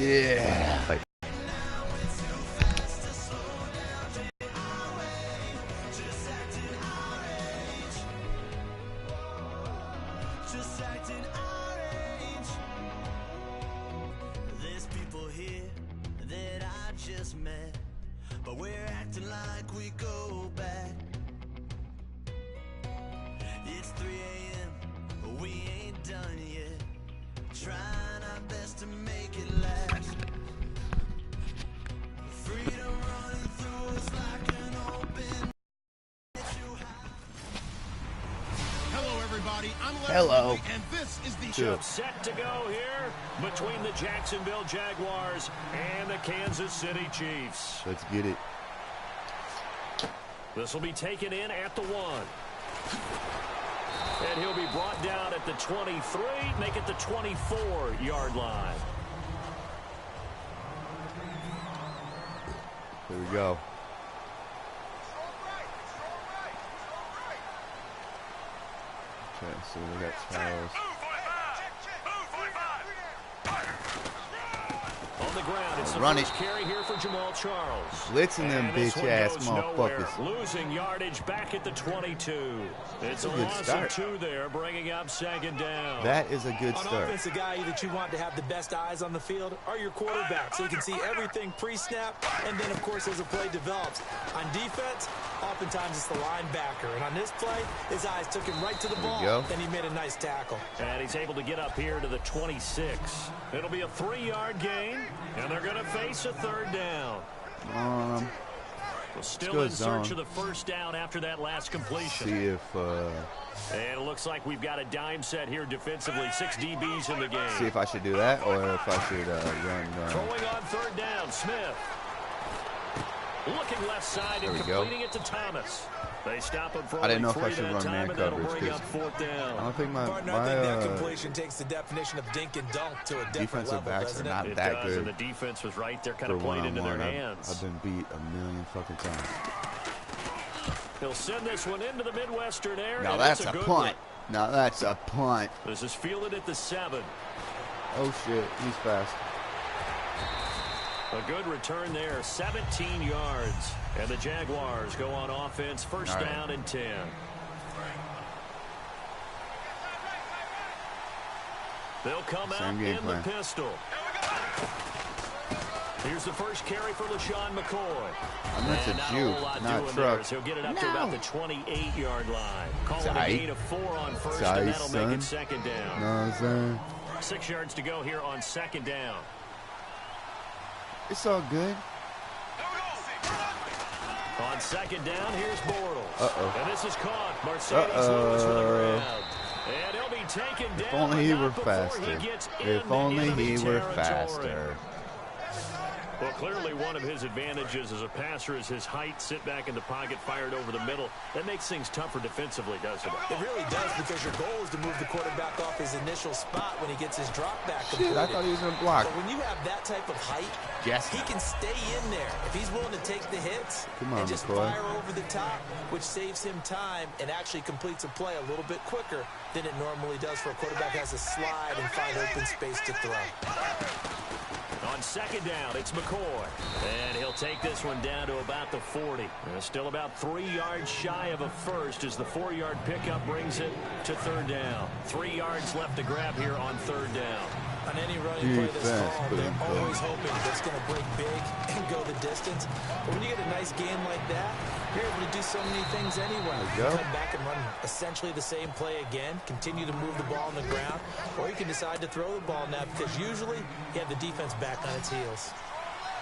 Yeah. Like, There's people here that I just met, but we're acting like we go back. It's 3 a.m., but we ain't done yet, trying our best to make it last. Freedom running through us like an open. Hello, everybody. I'm hello. and this is the Show set to go here between the Jacksonville Jaguars and the Kansas City Chiefs. Let's get it. This will be taken in at the 1. And he'll be brought down at the 23, make it the 24-yard line. Here we go. Okay, so we got Charles. On the ground, it's the first carry here for Jamal Charles. Blitzing them bitch-ass motherfuckers. Losing yardage back at the 22. It's a loss of 2 there, bringing up 2nd down. That is a good start. On offense, a guy that you want to have the best eyes on the field are your quarterback, so you can see everything pre-snap, and then, of course, as the play develops. On defense, oftentimes it's the linebacker, and on this play, his eyes took him right to the ball, and he made a nice tackle. And he's able to get up here to the 26. It'll be a 3-yard gain, and they're going to face a 3rd down. Still in search of the 1st down after that last completion. See if and it looks like we've got a dime set here defensively. 6 DBs in the game. see if I should do that or if I should run. Throwing on 3rd down, Smith. Looking left side and completing it to Thomas. They stop him for I didn't know if I 3 should run man coverage because I don't think my that completion takes the definition of dink and dunk to a different defensive level, backs are not it that does, good. And the defense was right there, kind of for played into their one-on-one. hands. I've been beat a million fucking times. He'll send this one into the Midwestern area. Now that's a punt. Now that's a punt. This is fielded at the 7. Oh shit, he's fast. A good return there, 17 yards. And the Jaguars go on offense, 1st down and 10. They'll come out in the pistol. Here's the first carry for LaShawn McCoy. And that's a juke, not a truck. He'll get it up to about the 28-yard line. Calling a gain of 4 on 1st, and that'll make it 2nd down. No, sir. 6 yards to go here on 2nd down. It's all good. On 2nd down, here's Bortles. Uh-oh. And this is caught. Mercedes Lewis with the ground. And he'll be taken down. If only he were faster. If only he were faster. Well, clearly one of his advantages as a passer is his height. Sit back in the pocket, fired over the middle. That makes things tougher defensively, doesn't it? It really does, because your goal is to move the quarterback off his initial spot when he gets his drop back completed. Shit, I thought he was going to block. But when you have that type of height, he can stay in there. If he's willing to take the hits and just fire over the top, which saves him time and actually completes a play a little bit quicker than it normally does for a quarterback who has to slide and find open space to throw. On 2nd down, it's McCoy. And he'll take this one down to about the 40. Still about 3 yards shy of a first as the 4-yard pickup brings it to 3rd down. 3 yards left to grab here on 3rd down. On any running play that's called, they're always hoping that it's going to break big and go the distance. But when you get a nice game like that, you're able to do so many things anyway. You come back and run essentially the same play again, continue to move the ball on the ground, or you can decide to throw the ball now, because usually you have the defense back on its heels.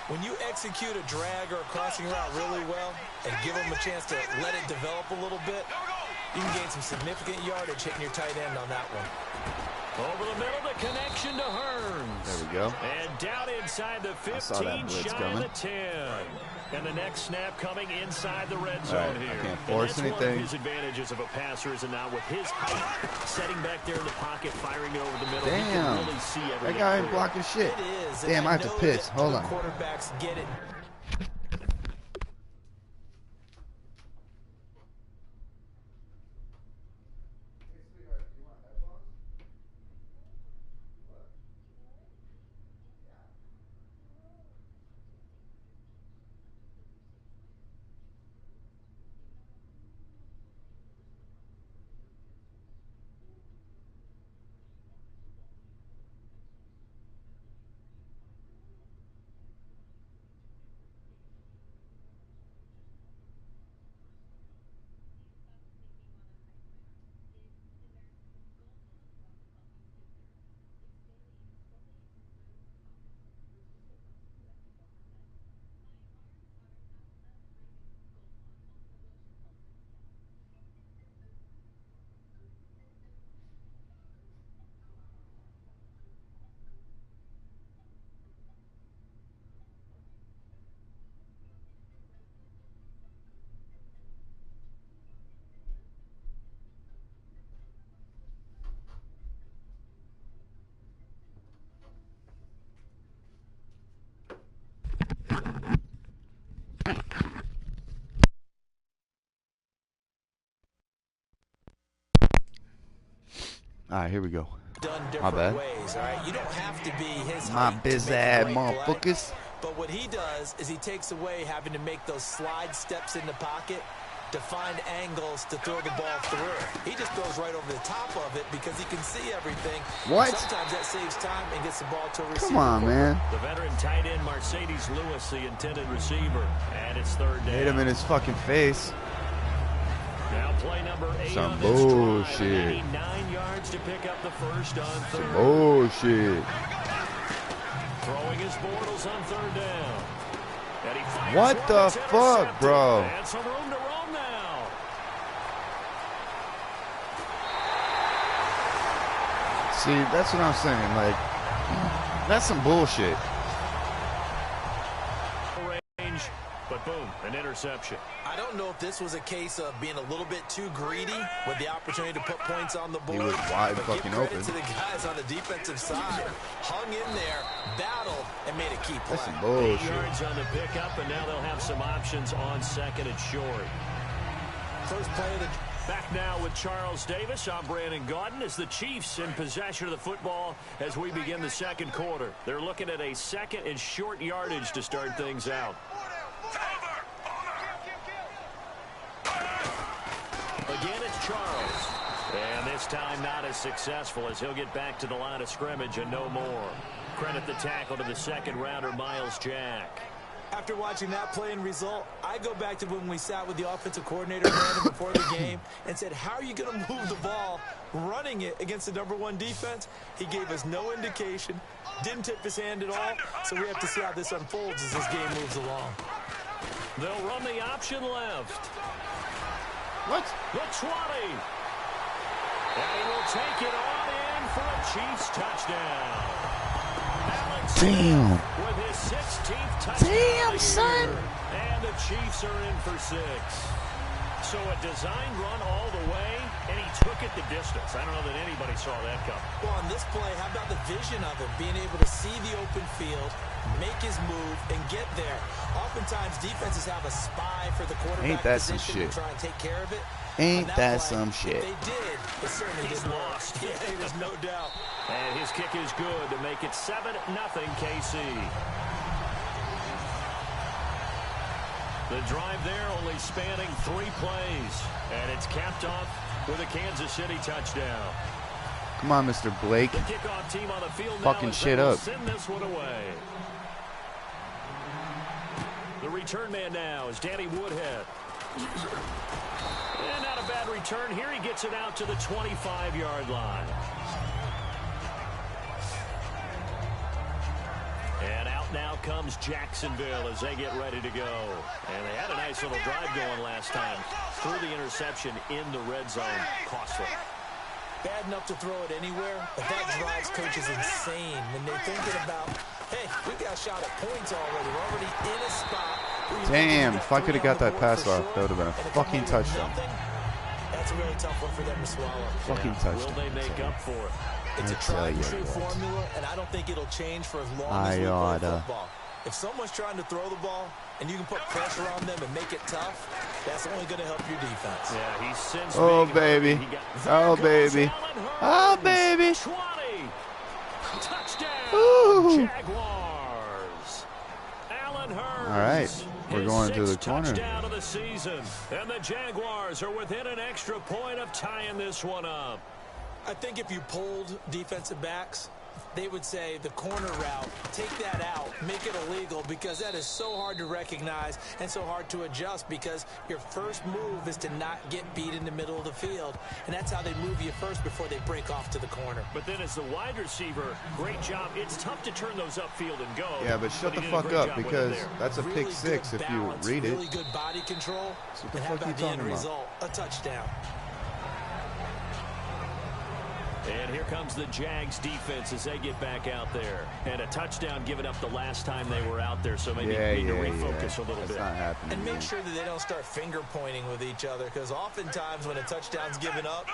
When you execute a drag or a crossing route really well and give them a chance to let it develop a little bit, you can gain some significant yardage hitting your tight end on that one. Over the middle, the connection to Hearns. There we go. And down inside the 15, shy of the 10. And the next snap coming inside the red zone here. I can't force anything. One of his advantages of a passer is now with his height, setting back there in the pocket, firing it over the middle. Damn. He can really see everything. That guy ain't blocking shit. Damn, I have to piss. Hold on. Quarterbacks get it. All right, here we go. Done My different bad. ways, all right? You don't have to be his My height biz to make a ass great motherfuckers. play. But what he does is he takes away having to make those slide steps in the pocket to find angles to throw the ball through. He just throws right over the top of it because he can see everything. What? Sometimes that saves time and gets the ball to a receiver. Come on, man. The veteran tight end Mercedes Lewis, the intended receiver, and it's third down. Hit him in his fucking face. Now play number 8 Some on this bullshit. drive. 9 yards to pick up the first on third. Some bullshit. Throwing his Bortles on third down. And he fires What one the that's fuck, intercepted. bro? And some room to roam now. See, that's what I'm saying. Like, that's some bullshit. Range, but boom, an interception. I don't know if this was a case of being a little bit too greedy with the opportunity to put points on the board. He was wide but fucking give credit open. to the guys on the defensive side. Hung in there, battled, and made a key play. That's some 8 bullshit. yards on the pickup, and now they'll have some options on second and short. First play of the... Back now with Charles Davis. I'm Brandon Gaudin as the Chiefs in possession of the football as we begin the second quarter. They're looking at a second and short yardage to start things out. Again, it's Charles. And this time not as successful as he'll get back to the line of scrimmage and no more. Credit the tackle to the second rounder, Miles Jack. After watching that play and result, I go back to when we sat with the offensive coordinator Brandon before the game and said, how are you going to move the ball running it against the #1 defense? He gave us no indication, didn't tip his hand at all, so we have to see how this unfolds as this game moves along. They'll run the option left. What? The 20. And he will take it on in for a Chiefs touchdown. Alex Damn. with his 16th touchdown. Damn, son. And the Chiefs are in for 6. So a designed run all the way, and he took it the distance. I don't know that anybody saw that coming. Well, on this play, how about the vision of him, being able to see the open field, make his move, and get there. Oftentimes, defenses have a spy for the quarterback Ain't that some position shit? to try and take care of it. Ain't On that play, some shit? If they did, it certainly He's didn't work. lost. Yeah, there's no doubt. And his kick is good to make it 7-0 KC. The drive there only spanning 3 plays. And it's capped off with a Kansas City touchdown. Come on, Mr. Blake. The kickoff team on the field Fucking now as shit they will up. send this one away. The return man now is Danny Woodhead. And not a bad return here. He gets it out to the 25-yard line. And out now comes Jacksonville as they get ready to go. And they had a nice little drive going last time. Threw the interception in the red zone. Costly. Bad enough to throw it anywhere, but that drives coaches insane when they're thinking about, hey, we got a shot at points already. We're already in a spot. Damn, if I could have got that pass off, that would have been a fucking touchdown. That's a really tough one for them to swallow. Fucking touchdown. Will they make up for it? It's a I tell tried and you true what. formula, and I don't think it'll change for as long I as we play oughta. football. If someone's trying to throw the ball and you can put pressure on them and make it tough, that's only going to help your defense. Yeah, he's since Oh, being baby. hurt. He got- Oh, There goes baby. Allen Oh, Hurns. baby. 20. Touchdown. Ooh. Jaguars. Allen Hurns. All right. We're his going to the 6th corner. touchdown of the season. And the Jaguars are within an extra point of tying this one up. I think if you polled defensive backs, they would say the corner route, take that out, make it illegal, because that is so hard to recognize and so hard to adjust, because your first move is to not get beat in the middle of the field, and that's how they move you first before they break off to the corner. But then as the wide receiver, great job. It's tough to turn those upfield and go. Yeah, but shut he the did a fuck great up job with it because there. that's a Really pick six good if you balance, read it. really good body control. what the And how fuck you about the end talking about? result? A touchdown. And here comes the Jags defense as they get back out there. And a touchdown given up the last time they were out there, so maybe need to refocus a little That's bit. not happening. And make man. sure that they don't start finger pointing with each other, because oftentimes when a touchdown's given up,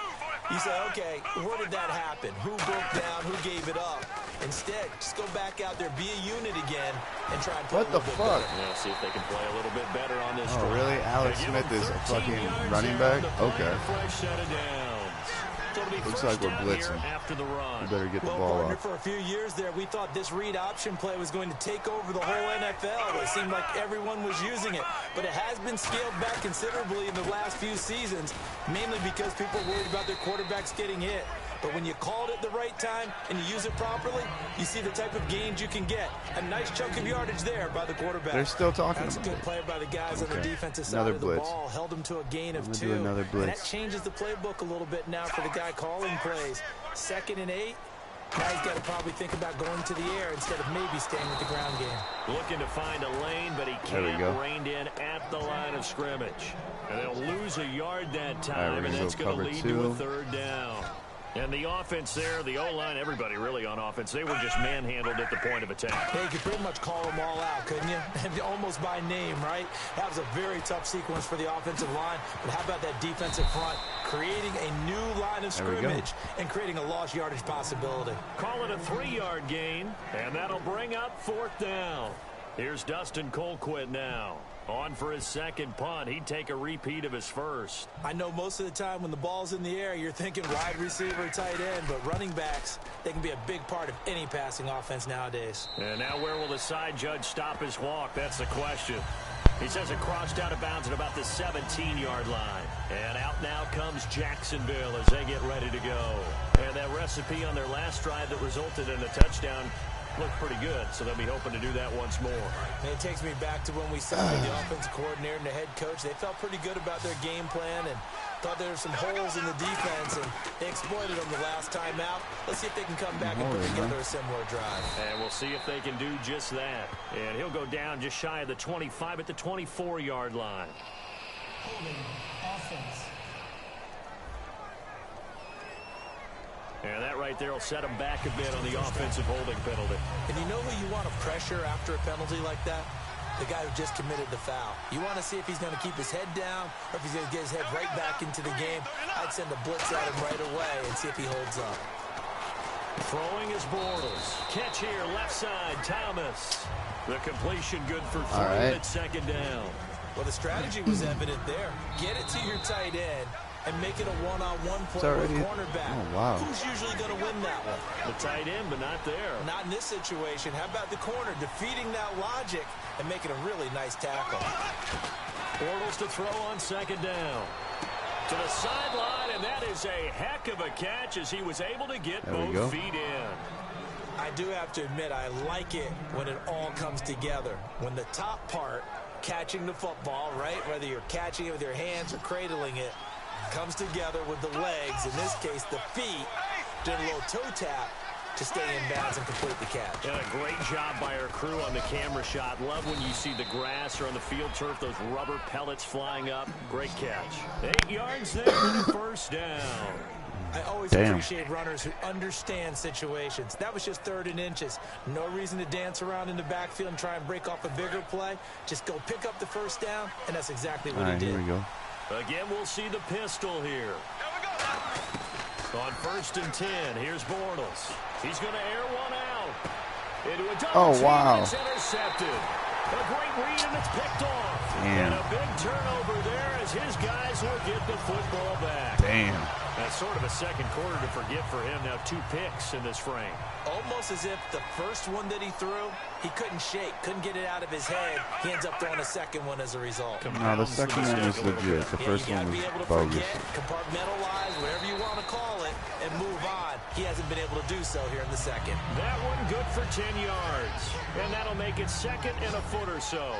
you say, okay, where did that happen? Who broke down? Who gave it up? Instead, just go back out there, be a unit again, and try and play What a the little bit fuck? better. Yeah, see if they can play a little bit better on this Oh, drive. really? Alex They give Smith them is a 13 fucking yards running there back? on the play, Okay. a fresh set of downs. it'll be Looks first like we're down blitzing. here after the run. We better get the Well, ball partner, up. for a few years there, we thought this read option play was going to take over the whole NFL. It seemed like everyone was using it. But it has been scaled back considerably in the last few seasons, mainly because people are worried about their quarterbacks getting hit. But when you call it at the right time and you use it properly, you see the type of gains you can get. A nice chunk of yardage there by the quarterback. They're still talking That's about a good it. play by the guys on the defensive side Another of the blitz. ball. Held them to a gain of 2. Do another And blitz. that changes the playbook a little bit now for the guy calling plays. 2nd and 8. Now he's got to probably think about going to the air instead of maybe staying with the ground game. Looking to find a lane, but he can't. Reined in at the line of scrimmage. And they'll lose a yard that time, and that's going to lead to a 3rd down. And the offense there, the O-line, everybody really on offense, they were just manhandled at the point of attack. Hey, you could pretty much call them all out, couldn't you? Almost by name, right? That was a very tough sequence for the offensive line. But how about that defensive front creating a new line of scrimmage and creating a lost yardage possibility? Call it a 3-yard gain, and that'll bring up 4th down. Here's Dustin Colquitt now. On for his 2nd punt. He'd take a repeat of his 1st. I know most of the time when the ball's in the air, you're thinking wide receiver, tight end, but running backs, they can be a big part of any passing offense nowadays. And now where will the side judge stop his walk? That's the question. He says it crossed out of bounds at about the 17-yard line. And out now comes Jacksonville as they get ready to go. And that recipe on their last drive that resulted in a touchdown looked pretty good, so they'll be hoping to do that once more. And it takes me back to when we signed the offensive coordinator and the head coach. They felt pretty good about their game plan and thought there were some holes in the defense, and they exploited them the last time out. Let's see if they can come back and put together a similar drive. And we'll see if they can do just that. And he'll go down just shy of the 25 at the 24-yard line. Offense. And that right there will set him back a bit on the offensive holding penalty. And you know who you want to pressure after a penalty like that? The guy who just committed the foul. You want to see if he's going to keep his head down or if he's going to get his head right back into the game. I'd send a blitz at him right away and see if he holds up. Throwing is Bortles. Catch here, left side, Thomas. The completion good for 3 at 2nd down. Well, the strategy was evident there. Get it to your tight end and make it a one-on-one play with a cornerback. Oh, wow. Who's usually going to win that one? The tight end, but not there. Not in this situation. How about the corner defeating that logic and making a really nice tackle? Bortles to throw on 2nd down. To the sideline, and that is a heck of a catch as he was able to get both feet in. I do have to admit, I like it when it all comes together. When the top part, catching the football, right, whether you're catching it with your hands or cradling it, comes together with the legs, in this case the feet, did a little toe tap to stay in bounds and complete the catch. And a great job by our crew on the camera shot. Love when you see the grass or on the field turf, those rubber pellets flying up. Great catch. 8 yards there and a 1st down. I always appreciate runners who understand situations. That was just 3rd and inches. No reason to dance around in the backfield and try and break off a bigger play. Just go pick up the 1st down, and that's exactly what he did. Here we go. Again, we'll see the pistol here. On 1st and 10, here's Bortles. He's going to air one out. Into a double team, and it's intercepted. A great read, and it's picked off. And a big turnover there as his guys will get the football back. That's sort of a 2nd quarter to forget for him. Now 2 picks in this frame. Almost as if the first one that he threw, he couldn't shake, couldn't get it out of his head. He ends up throwing a 2nd one as a result. No, the 2nd one was legit. The first one was bogus. Forget, compartmentalize, whatever you want to call it, and move on. He hasn't been able to do so here in the 2nd. That one good for 10 yards. And that'll make it 2nd and a foot or so.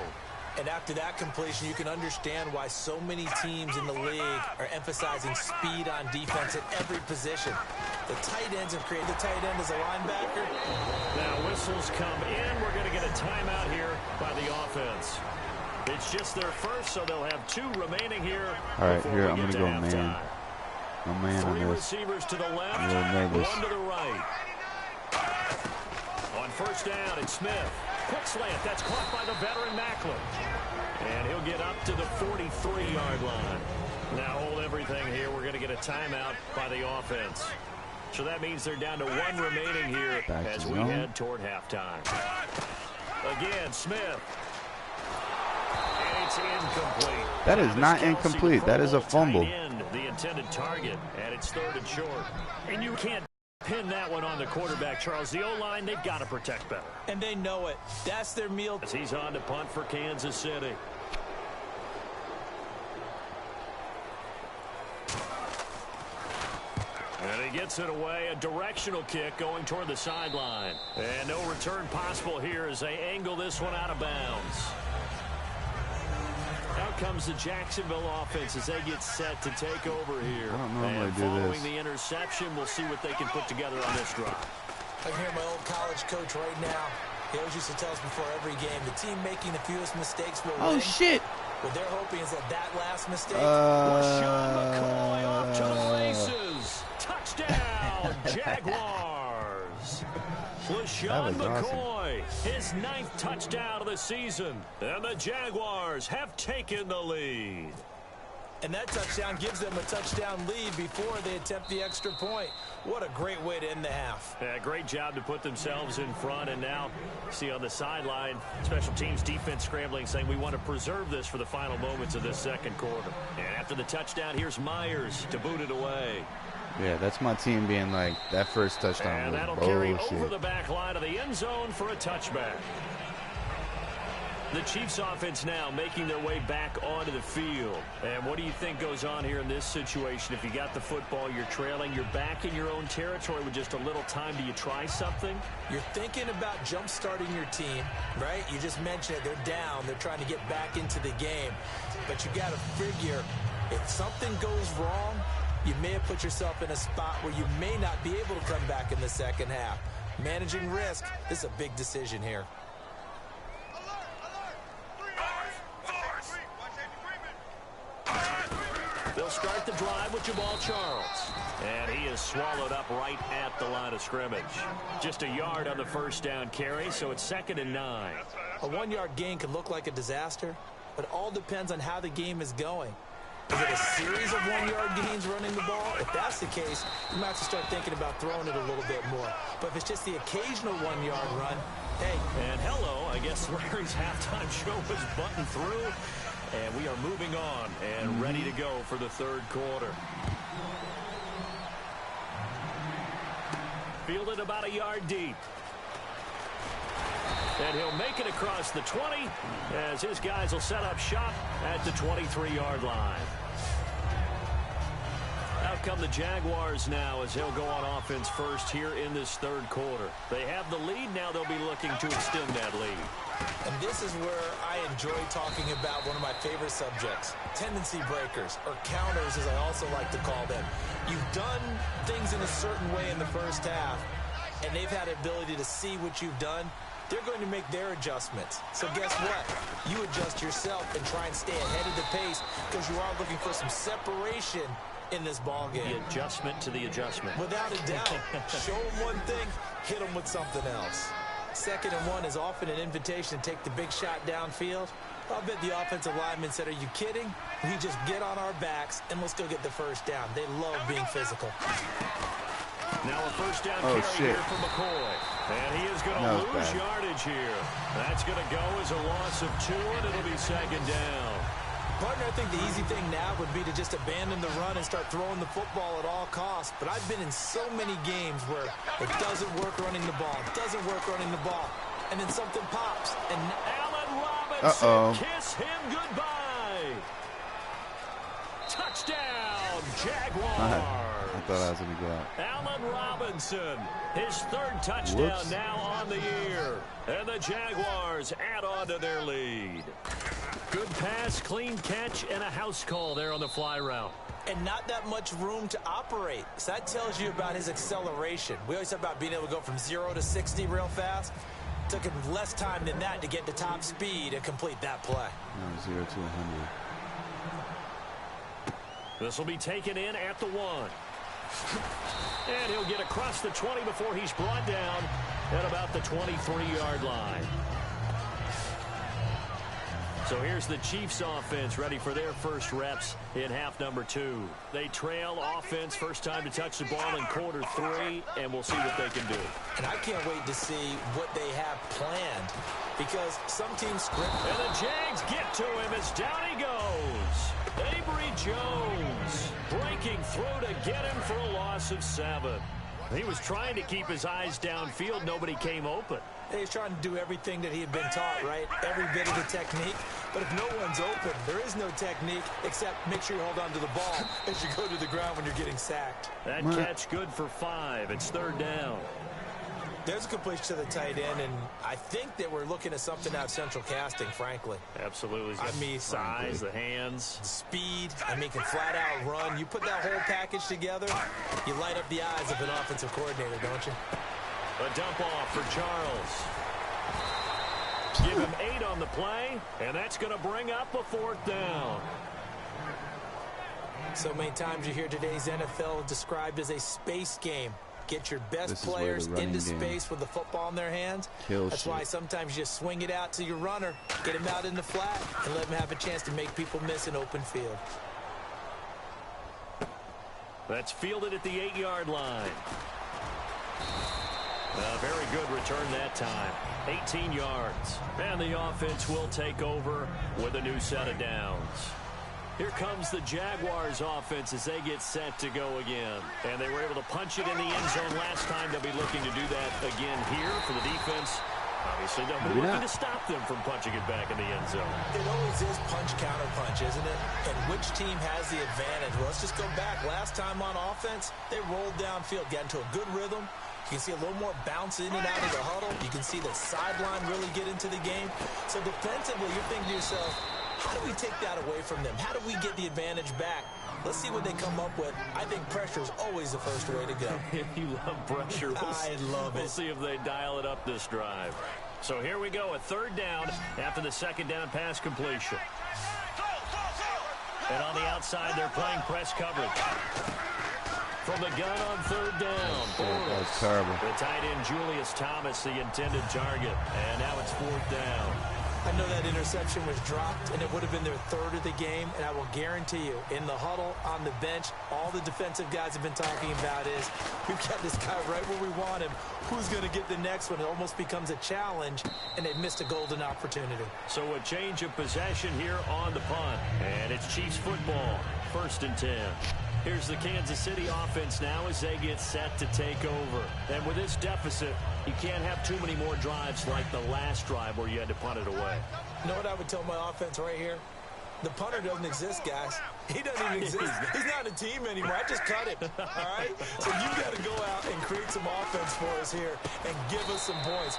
And after that completion, you can understand why so many teams in the league are emphasizing speed on defense at every position. The tight ends have created the tight end as a linebacker. Now whistles come in. We're going to get a timeout here by the offense. It's just their first, so they'll have 2 remaining here. All right, here, I'm going to go man. No man on 3 this. receivers to the left, I'm a little nervous. 1 to the right. On 1st down, it's Smith. Quick slant, that's caught by the veteran Macklin. And he'll get up to the 43-yard line. Now hold everything here. We're going to get a timeout by the offense. So that means they're down to 1 remaining here as we head toward halftime. Again, Smith. And it's incomplete. That is not incomplete. That is a fumble. The intended target, and it's 3rd and short. And you can't pin that one on the quarterback, Charles. The O-line, they've got to protect better. And they know it. That's their meal. As he's on to punt for Kansas City. And he gets it away, a directional kick going toward the sideline. And no return possible here as they angle this one out of bounds. Out comes the Jacksonville offense as they get set to take over here. I don't normally and do following this. the interception, we'll see what they can put together on this drive. I can hear my old college coach right now. He always used to tell us before every game, the team making the fewest mistakes will win. Oh, shit. What they're hoping is that last mistake. LaShawn McCoy off to the races. Touchdown, Jaguars. LaShawn McCoy, his 9th touchdown of the season. And the Jaguars have taken the lead. And that touchdown gives them a touchdown lead before they attempt the extra point. What a great way to end the half. Yeah, great job to put themselves in front. And now, see on the sideline, special teams defense scrambling, saying we want to preserve this for the final moments of this second quarter. And after the touchdown, here's Myers to boot it away. Yeah, that's my team being like, that first touchdown And that'll was carry bullshit. over the back line of the end zone for a touchback. The Chiefs offense now making their way back onto the field. And what do you think goes on here in this situation? If you got the football, you're trailing, you're back in your own territory with just a little time. Do you try something? You're thinking about jump-starting your team, right? You just mentioned it. They're down. They're trying to get back into the game. But you got to figure, if something goes wrong, you may have put yourself in a spot where you may not be able to come back in the second half. Managing risk, this is a big decision here. They'll start the drive with Jamal Charles. And he is swallowed up right at the line of scrimmage. Just a yard on the first down carry, so it's 2nd and 9. A 1-yard gain can look like a disaster, but it all depends on how the game is going. Is it a series of 1-yard gains running the ball? If that's the case, you might have to start thinking about throwing it a little bit more. But if it's just the occasional 1-yard run, hey. And hello, I guess Larry's halftime show was buttoned through. And we are moving on and ready to go for the third quarter. Fielded about a yard deep. And he'll make it across the 20 as his guys will set up shop at the 23-yard line. Out come the Jaguars now as he'll go on offense first here in this third quarter. They have the lead. Now they'll be looking to extend that lead. And this is where I enjoy talking about one of my favorite subjects, tendency breakers, or counters as I also like to call them. You've done things in a certain way in the first half, and they've had the ability to see what you've done. They're going to make their adjustments. So guess what? You adjust yourself and try and stay ahead of the pace because you are looking for some separation in this ball game. The adjustment to the adjustment. Without a doubt. Show them one thing, hit them with something else. 2nd and 1 is often an invitation to take the big shot downfield. I'll bet the offensive lineman said, are you kidding? We just get on our backs and let's go get the first down. They love being physical. Now a first down carry here for McCoy. And he is going to lose yardage here. That's going to go as a loss of 2, and it'll be 2nd down. Partner, I think the easy thing now would be to just abandon the run and start throwing the football at all costs. But I've been in so many games where it doesn't work running the ball, and then something pops. And Allen Robinson, kiss him goodbye. Touchdown, Jaguars. I thought I was going to go out. Allen Robinson, his 3rd touchdown now on the year. And the Jaguars add on to their lead. Good pass, clean catch, and a house call there on the fly route. And not that much room to operate. So that tells you about his acceleration. We always talk about being able to go from 0 to 60 real fast. It took him less time than that to get to top speed and complete that play. No, 0 to 100. This will be taken in at the 1. And he'll get across the 20 before he's brought down at about the 23-yard line. So here's the Chiefs offense ready for their first reps in half number 2. They trail offense, first time to touch the ball in quarter 3, and we'll see what they can do. And I can't wait to see what they have planned because some teams script. And the Jags get to him as down he goes. Avery Jones breaking breaking through to get him for a loss of 7. He was trying to keep his eyes downfield. Nobody came open. He's trying to do everything that he had been taught, right? Every bit of the technique. But if no one's open, there is no technique except make sure you hold on to the ball as you go to the ground when you're getting sacked. That catch good for 5. It's 3rd down. There's a completion to the tight end, and I think that we're looking at something out of central casting, frankly. Absolutely. I mean, size, the hands. Speed. I mean, can flat out run. You put that whole package together, you light up the eyes of an offensive coordinator, don't you? A dump off for Charles. Give him 8 on the play, and that's going to bring up a 4th down. So many times you hear today's NFL described as a space game. Get your best players into space with the football in their hands. That's why sometimes you just swing it out to your runner, get him out in the flat, and let him have a chance to make people miss an open field. That's fielded at the 8-yard line. A very good return that time. 18 yards. And the offense will take over with a new set of downs. Here comes the Jaguars offense as they get set to go again. And they were able to punch it in the end zone last time. They'll be looking to do that again here for the defense. Obviously, they'll be looking to stop them from punching it back in the end zone. It always is punch-counter-punch, isn't it? And which team has the advantage? Well, let's just go back. Last time on offense, they rolled downfield, got into a good rhythm. You can see a little more bounce in and out of the huddle. You can see the sideline really get into the game. So defensively, you're thinking to yourself, how do we take that away from them? How do we get the advantage back? Let's see what they come up with. I think pressure is always the first way to go. You love pressure. I love it. We'll see if they dial it up this drive. So here we go, a 3rd down after the 2nd down pass completion. And on the outside, they're playing press coverage. From the gun on 3rd down. That's terrible. The tight end, Julius Thomas, the intended target. And now it's 4th down. I know that interception was dropped, and it would have been their 3rd of the game, and I will guarantee you, in the huddle, on the bench, all the defensive guys have been talking about is, we've got this guy right where we want him. Who's going to get the next one? It almost becomes a challenge, and they've missed a golden opportunity. So a change of possession here on the punt, and it's Chiefs football, 1st and 10. Here's the Kansas City offense now as they get set to take over. And with this deficit, you can't have too many more drives like the last drive where you had to punt it away. You know what I would tell my offense right here? The punter doesn't exist, guys. He doesn't even exist. He's not a team anymore. I just cut him, all right? So you got to go out and create some offense for us here and give us some points.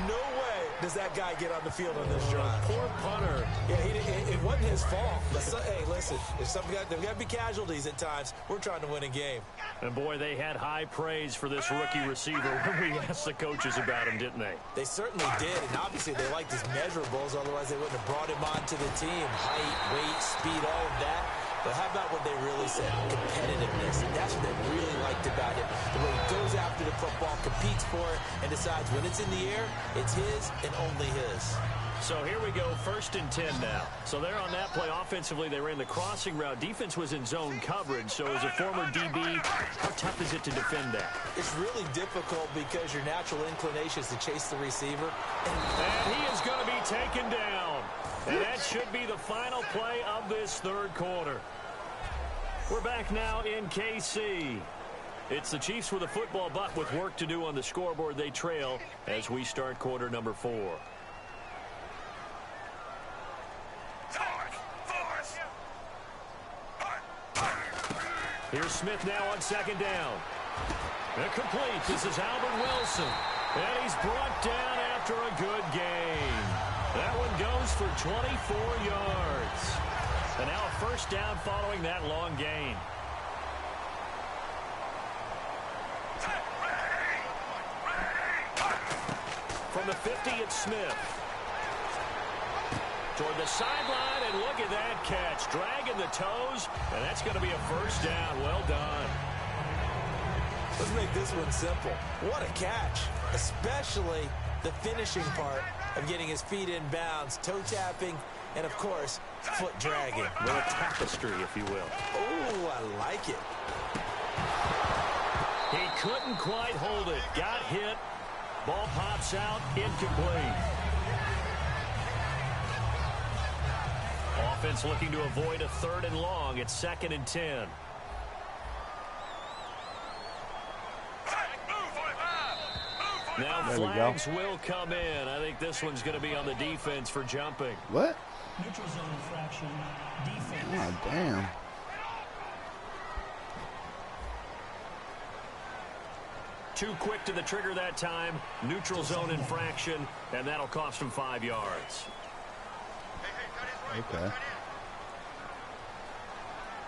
No way does that guy get on the field on this drive. Poor punter. Yeah, it wasn't his fault. But hey, listen, if there's got to be casualties at times. We're trying to win a game. And, boy, they had high praise for this rookie receiver when we asked the coaches about him, didn't they? They certainly did, and obviously they liked his measurables. Otherwise, they wouldn't have brought him onto the team. Height, weight, speed, all of that. But how about what they really said? Competitiveness. That's what they really liked about him. The way he goes after the football, competes for it, and decides when it's in the air, it's his and only his. So here we go, 1st and 10 now. So they're on that play. Offensively, they ran the crossing route. Defense was in zone coverage. So as a former DB, how tough is it to defend that? It's really difficult because your natural inclination is to chase the receiver. And he is going to be taken down. And that should be the final play of this 3rd quarter. We're back now in KC. It's the Chiefs with a football, but with work to do on the scoreboard, they trail as we start quarter number 4. Here's Smith now on 2nd down. Incomplete. This is Albert Wilson. And he's brought down after a good game. That one goes for 24 yards. And now a 1st down following that long gain. From the 50, it's Smith. Toward the sideline, and look at that catch. Dragging the toes, and that's going to be a 1st down. Well done. Let's make this one simple. What a catch, especially the finishing part of getting his feet in bounds, toe tapping, and, of course, foot dragging. A little tapestry, if you will. Oh, I like it. He couldn't quite hold it. Got hit. Ball pops out. Incomplete. Offense looking to avoid a 3rd and long. It's 2nd and 10. Now flags will come in. I think this one's going to be on the defense for jumping. What? Neutral zone infraction. Defense. Oh, damn. Too quick to the trigger that time. Neutral zone infraction, and that'll cost him 5 yards. Okay.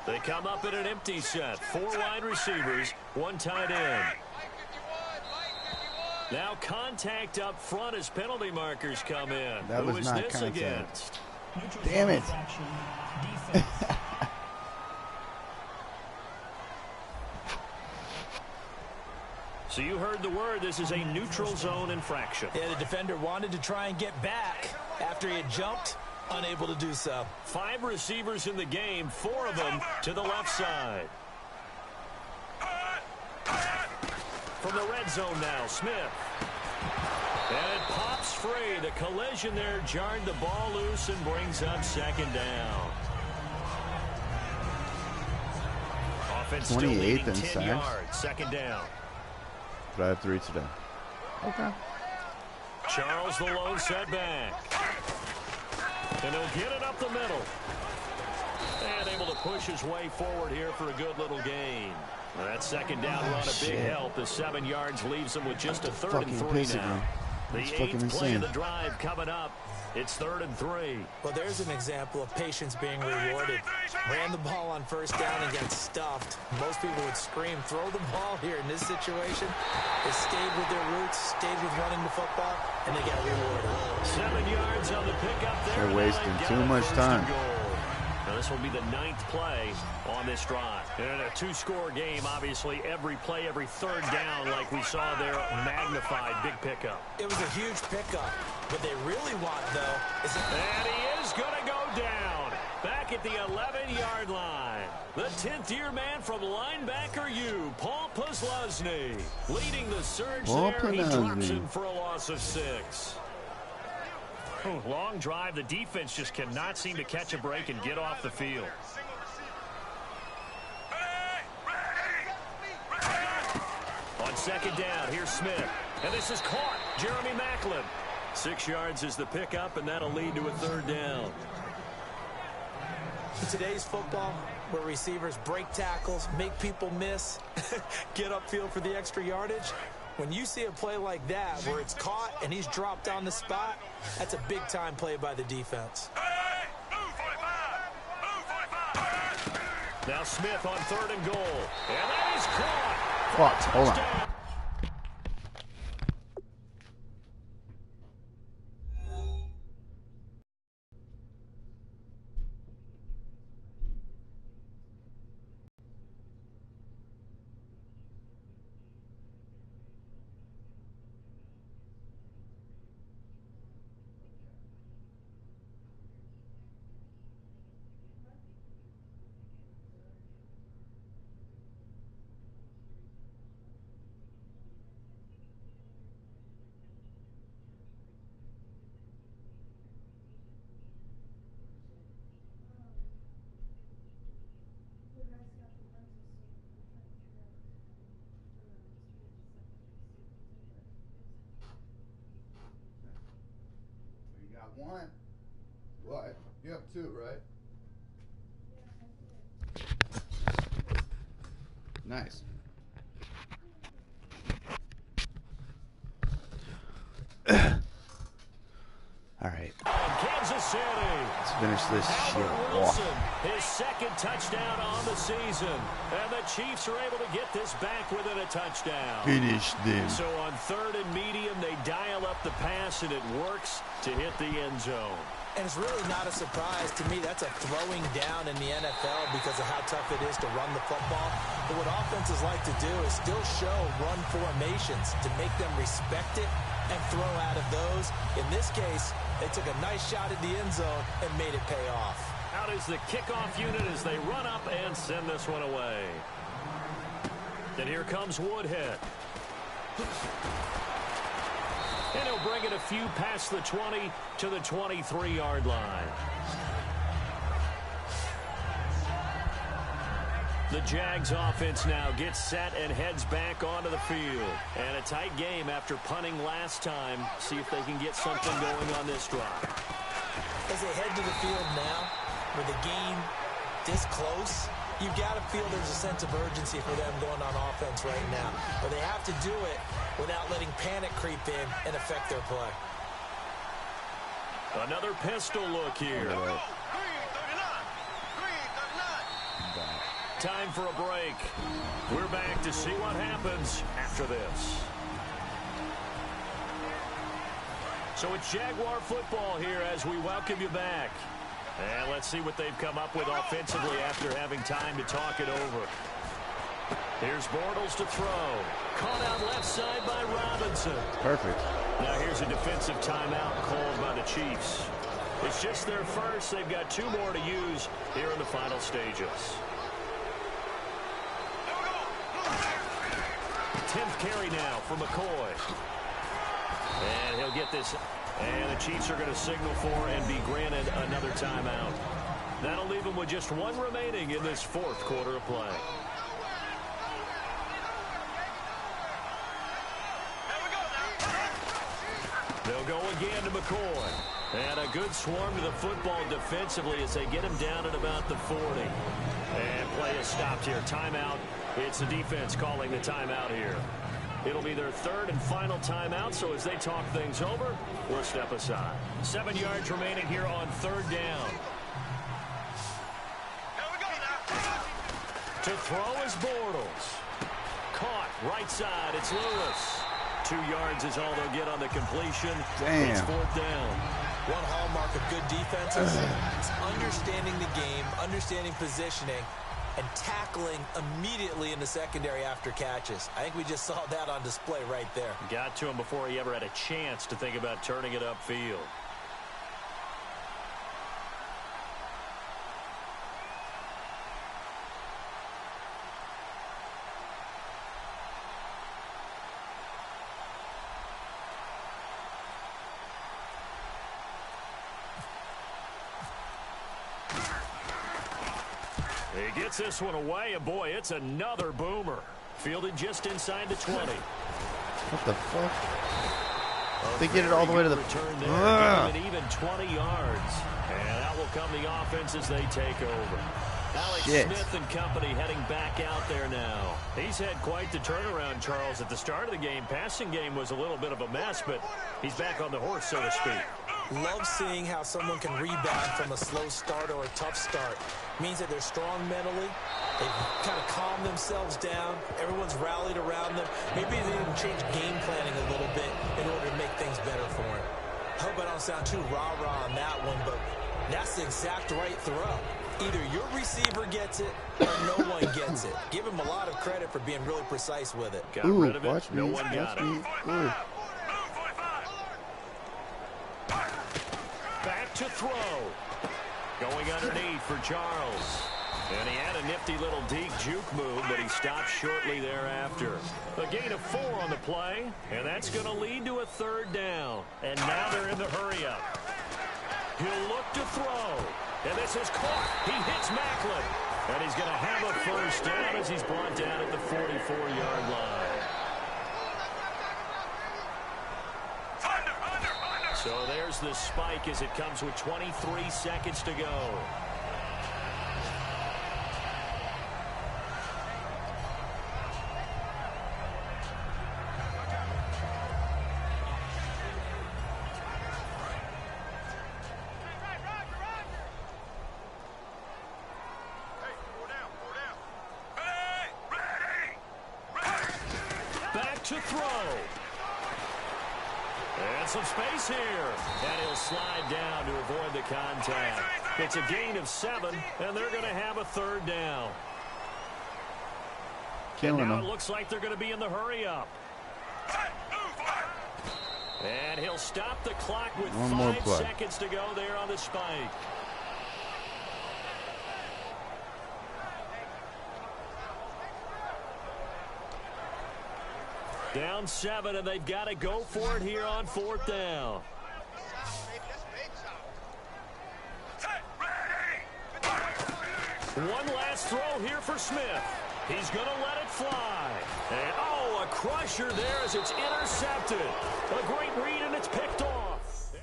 They come up in an empty set. 4 wide receivers, 1 tight end. Now contact up front as penalty markers come in. That was not this contact. Against? Damn it. So you heard the word. This is a neutral zone infraction. Yeah, the defender wanted to try and get back after he had jumped. Unable to do so. 5 receivers in the game, 4 of them to the left side. From the red zone now, Smith. And it pops free. The collision there jarred the ball loose and brings up 2nd down. Offense still leading 10 yards. 2nd down. But I have 3 today. Okay. Charles the lone setback. And he'll get it up the middle. And able to push his way forward here for a good little gain. That 2nd down run a big help. The 7 yards leaves him with just a 3rd and 3 now. The 8th play of the drive coming up. It's 3rd and 3. Well, there's an example of patience being rewarded. Ran the ball on 1st down and got stuffed. Most people would scream, throw the ball here. In this situation, they stayed with their roots, stayed with running the football, and they got rewarded. 7 yards on the pickup there. They're wasting too much time. Now this will be the 9th play on this drive. In a 2-score game, obviously, every play, every 3rd down, like we saw there, magnified, big pickup. It was a huge pickup. What they really want, though, is... And he is going to go down. Back at the 11-yard line. The 10th-year man from linebacker U, Paul Posluszny, leading the surge there. He drops him for a loss of 6. Long drive. The defense just cannot seem to catch a break and get off the field. On 2nd down, here's Smith. And this is caught. Jeremy Maclin. 6 yards is the pickup, and that'll lead to a 3rd down. In today's football, where receivers break tackles, make people miss, get upfield for the extra yardage, when you see a play like that where it's caught and he's dropped on the spot, that's a big-time play by the defense. Now Smith on 3rd and goal. And that is caught. Fuck, hold on. One. What? You have 2, right? Nice. All right. Kansas City. Let's finish this shit. Wilson, his 2nd touchdown on the season. And the Chiefs are able to get this back within a touchdown. Finish them. So on 3rd and medium, they dial up the pass, and it works to hit the end zone. And it's really not a surprise to me. That's a throwing down in the NFL because of how tough it is to run the football. But what offenses like to do is still show run formations to make them respect it and throw out of those. In this case, they took a nice shot at the end zone and made it pay off. Out is the kickoff unit as they run up and send this one away. And here comes Woodhead. And he'll bring it a few past the 20 to the 23-yard line. The Jags offense now gets set and heads back onto the field. And a tight game after punting last time. See if they can get something going on this drive. As they head to the field now, with the game this close, you've got to feel there's a sense of urgency for them going on offense right now. But they have to do it without letting panic creep in and affect their play. Another pistol look here. Time for a break. We're back to see what happens after this. So it's Jaguar football here as we welcome you back. And let's see what they've come up with offensively after having time to talk it over. Here's Bortles to throw. Caught out left side by Robinson. Perfect. Now here's a defensive timeout called by the Chiefs. It's just their first. They've got 2 more to use here in the final stages. 10th carry now for McCoy. And he'll get this. And the Chiefs are going to signal for and be granted another timeout. That'll leave them with just 1 remaining in this 4th quarter of play. They'll go again to McCoy. And a good swarm to the football defensively as they get him down at about the 40. And play is stopped here. Timeout. It's the defense calling the timeout here. It'll be their 3rd and final timeout, so as they talk things over, we'll step aside. 7 yards remaining here on 3rd down. To throw is Bortles. Caught right side. It's Lewis. 2 yards is all they'll get on the completion. Damn. It's 4th down. One hallmark of good defenses is understanding the game, understanding positioning, and tackling immediately in the secondary after catches. I think we just saw that on display right there. Got to him before he ever had a chance to think about turning it upfield. He gets this one away, and boy, it's another boomer. Fielded just inside the 20. What the fuck? They get it all the way to the return there, an even 20 yards. And that will come the offense as they take over. Alex Smith and company heading back out there now. He's had quite the turnaround, Charles. At the start of the game, passing game was a little bit of a mess, but he's back on the horse, so to speak. Love seeing how someone can rebound from a slow start or a tough start. Means that they're strong mentally. They've kind of calmed themselves down. Everyone's rallied around them. Maybe they even change game planning a little bit in order to make things better for them. I hope I don't sound too rah-rah on that one, but that's the exact right throw. Either your receiver gets it or no one gets it. Give him a lot of credit for being really precise with it. Got rid of it. No one got it. Back to throw. Going underneath for Charles. And he had a nifty little deep juke move, but he stopped shortly thereafter. A gain of 4 on the play, and that's going to lead to a 3rd down. And now they're in the hurry-up. He'll look to throw. And this is caught. He hits Macklin. And he's going to have a 1st down as he's brought down at the 44-yard line. So there's the spike as it comes with 23 seconds to go. Back to throw. And some space here. And he'll slide down to avoid the contact. It's a gain of 7, and they're going to have a 3rd down. Killing and now him. It looks like they're going to be in the hurry-up. And he'll stop the clock with 5 seconds to go there on the spike. Down 7, and they've got to go for it here on 4th down. One last throw here for Smith. He's going to let it fly. And, oh, a crusher there as it's intercepted. A great read, and it's picked off.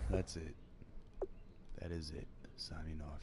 That's it. That is it. Signing off.